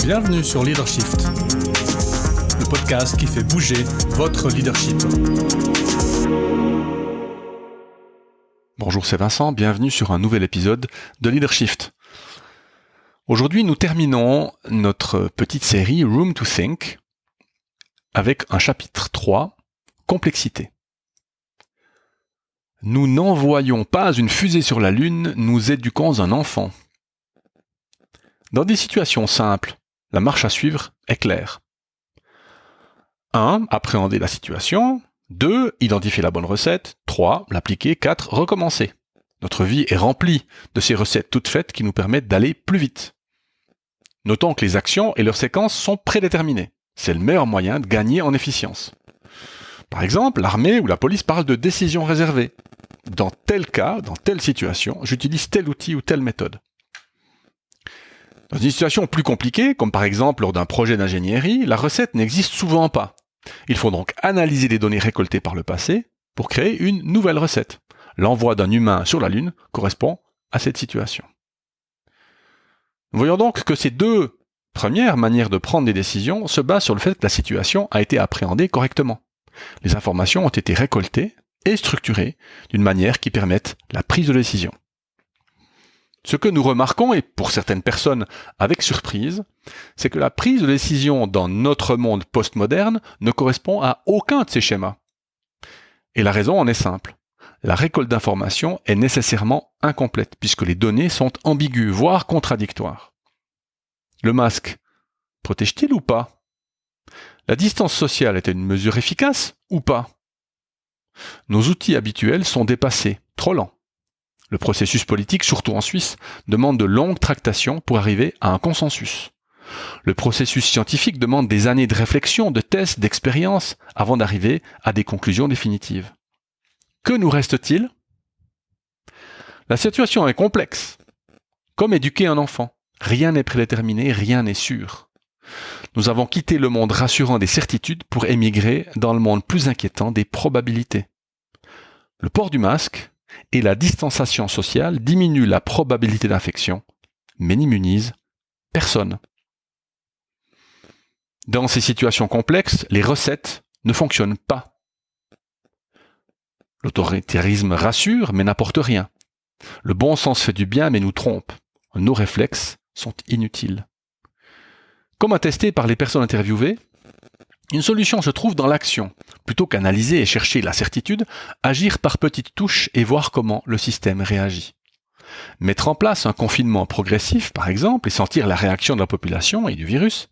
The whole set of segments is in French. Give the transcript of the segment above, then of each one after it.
Bienvenue sur Leadershift, le podcast qui fait bouger votre leadership. Bonjour, c'est Vincent, bienvenue sur un nouvel épisode de Leadershift. Aujourd'hui, nous terminons notre petite série Room to Think avec un chapitre 3, Complexité. Nous n'envoyons pas une fusée sur la Lune, nous éduquons un enfant. Dans des situations simples, la marche à suivre est claire. 1. Appréhender la situation. 2. Identifier la bonne recette. 3. L'appliquer. 4. Recommencer. Notre vie est remplie de ces recettes toutes faites qui nous permettent d'aller plus vite. Notons que les actions et leurs séquences sont prédéterminées. C'est le meilleur moyen de gagner en efficience. Par exemple, l'armée ou la police parlent de décisions réservées. Dans tel cas, dans telle situation, j'utilise tel outil ou telle méthode. Dans une situation plus compliquée, comme par exemple lors d'un projet d'ingénierie, la recette n'existe souvent pas. Il faut donc analyser les données récoltées par le passé pour créer une nouvelle recette. L'envoi d'un humain sur la Lune correspond à cette situation. Voyons donc que ces deux premières manières de prendre des décisions se basent sur le fait que la situation a été appréhendée correctement. Les informations ont été récoltées et structurées d'une manière qui permette la prise de décision. Ce que nous remarquons, et pour certaines personnes avec surprise, c'est que la prise de décision dans notre monde postmoderne ne correspond à aucun de ces schémas. Et la raison en est simple. La récolte d'informations est nécessairement incomplète, puisque les données sont ambiguës, voire contradictoires. Le masque protège-t-il ou pas? La distance sociale est une mesure efficace ou pas? Nos outils habituels sont dépassés, trop lents. Le processus politique, surtout en Suisse, demande de longues tractations pour arriver à un consensus. Le processus scientifique demande des années de réflexion, de tests, d'expériences, avant d'arriver à des conclusions définitives. Que nous reste-t-il? La situation est complexe. Comme éduquer un enfant. Rien n'est prédéterminé, rien n'est sûr. Nous avons quitté le monde rassurant des certitudes pour émigrer dans le monde plus inquiétant des probabilités. Le port du masque et la distanciation sociale diminuent la probabilité d'infection, mais n'immunisent personne. Dans ces situations complexes, les recettes ne fonctionnent pas. L'autoritarisme rassure, mais n'apporte rien. Le bon sens fait du bien, mais nous trompe. Nos réflexes sont inutiles. Comme attesté par les personnes interviewées, une solution se trouve dans l'action. Plutôt qu'analyser et chercher la certitude, agir par petites touches et voir comment le système réagit. Mettre en place un confinement progressif, par exemple, et sentir la réaction de la population et du virus,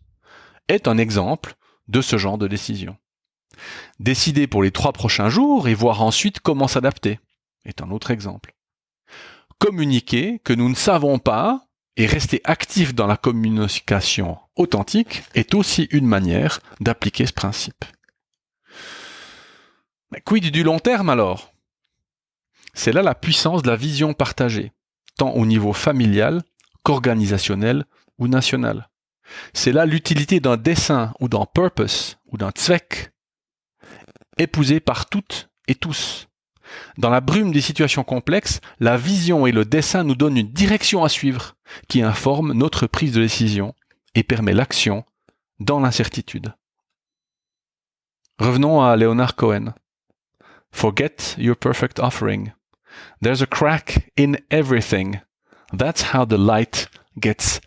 est un exemple de ce genre de décision. Décider pour les 3 prochains jours et voir ensuite comment s'adapter, est un autre exemple. Communiquer que nous ne savons pas et rester actif dans la communication authentique est aussi une manière d'appliquer ce principe. Mais quid du long terme alors? C'est là la puissance de la vision partagée, tant au niveau familial qu'organisationnel ou national. C'est là l'utilité d'un dessein ou d'un purpose ou d'un zweck, épousé par toutes et tous. Dans la brume des situations complexes, la vision et le dessein nous donnent une direction à suivre qui informe notre prise de décision et permet l'action dans l'incertitude. Revenons à Leonard Cohen. Forget your perfect offering. There's a crack in everything. That's how the light gets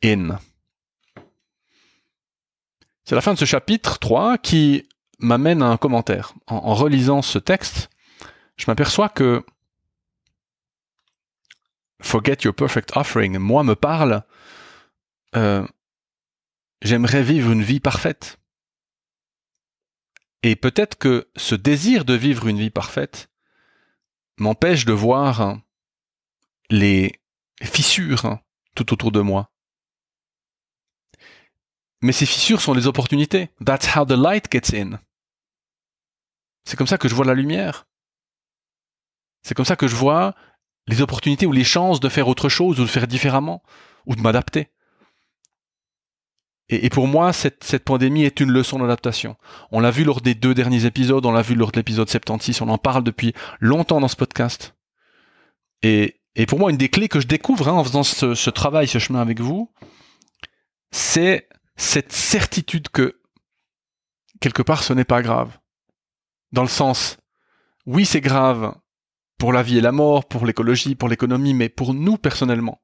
in. C'est la fin de ce chapitre 3 qui m'amène à un commentaire. En relisant ce texte, je m'aperçois que Forget your perfect offering, moi me parle, j'aimerais vivre une vie parfaite. Et peut-être que ce désir de vivre une vie parfaite m'empêche de voir les fissures tout autour de moi. Mais ces fissures sont des opportunités. That's how the light gets in. C'est comme ça que je vois la lumière. C'est comme ça que je vois les opportunités ou les chances de faire autre chose ou de faire différemment ou de m'adapter. Et pour moi, cette pandémie est une leçon d'adaptation. On l'a vu lors des 2 derniers épisodes, on l'a vu lors de l'épisode 76, on en parle depuis longtemps dans ce podcast. Et pour moi, une des clés que je découvre en faisant ce travail, ce chemin avec vous, c'est cette certitude que, quelque part, ce n'est pas grave. Dans le sens, oui, c'est grave pour la vie et la mort, pour l'écologie, pour l'économie, mais pour nous, personnellement,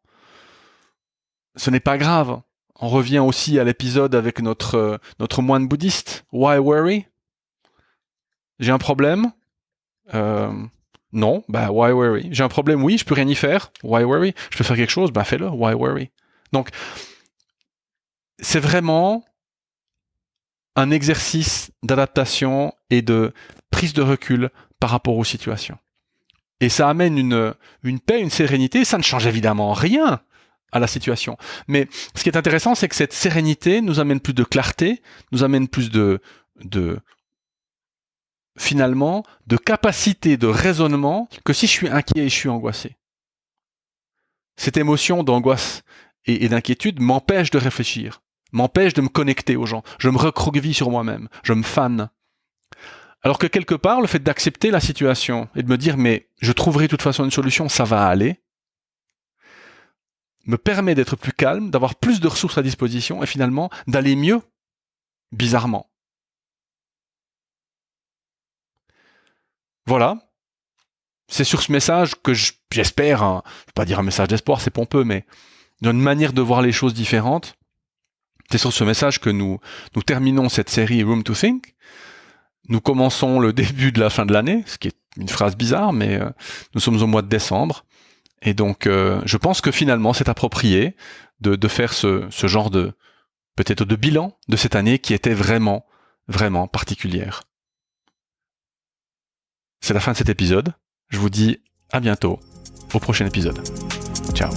ce n'est pas grave. On revient aussi à l'épisode avec notre moine bouddhiste. Why worry? J'ai un problème? Non, why worry? J'ai un problème, oui, je peux rien y faire. Why worry? Je peux faire quelque chose, fais-le. Why worry? Donc, c'est vraiment un exercice d'adaptation et de prise de recul par rapport aux situations. Et ça amène une paix, une sérénité. Ça ne change évidemment rien à la situation. Mais ce qui est intéressant, c'est que cette sérénité nous amène plus de clarté, nous amène plus finalement, de capacité de raisonnement que si je suis inquiet et je suis angoissé. Cette émotion d'angoisse et d'inquiétude m'empêche de réfléchir, m'empêche de me connecter aux gens. Je me recroqueville sur moi-même, je me fane. Alors que quelque part, le fait d'accepter la situation et de me dire « mais je trouverai de toute façon une solution, ça va aller », me permet d'être plus calme, d'avoir plus de ressources à disposition et finalement d'aller mieux, bizarrement. Voilà. C'est sur ce message que j'espère, je ne vais pas dire un message d'espoir, c'est pompeux, mais d'une manière de voir les choses différentes, c'est sur ce message que nous terminons cette série Room to Think. Nous commençons le début de la fin de l'année, ce qui est une phrase bizarre, mais nous sommes au mois de décembre. Et donc, je pense que finalement, c'est approprié de faire ce genre peut-être de bilan de cette année qui était vraiment, vraiment particulière. C'est la fin de cet épisode. Je vous dis à bientôt au prochain épisode. Ciao.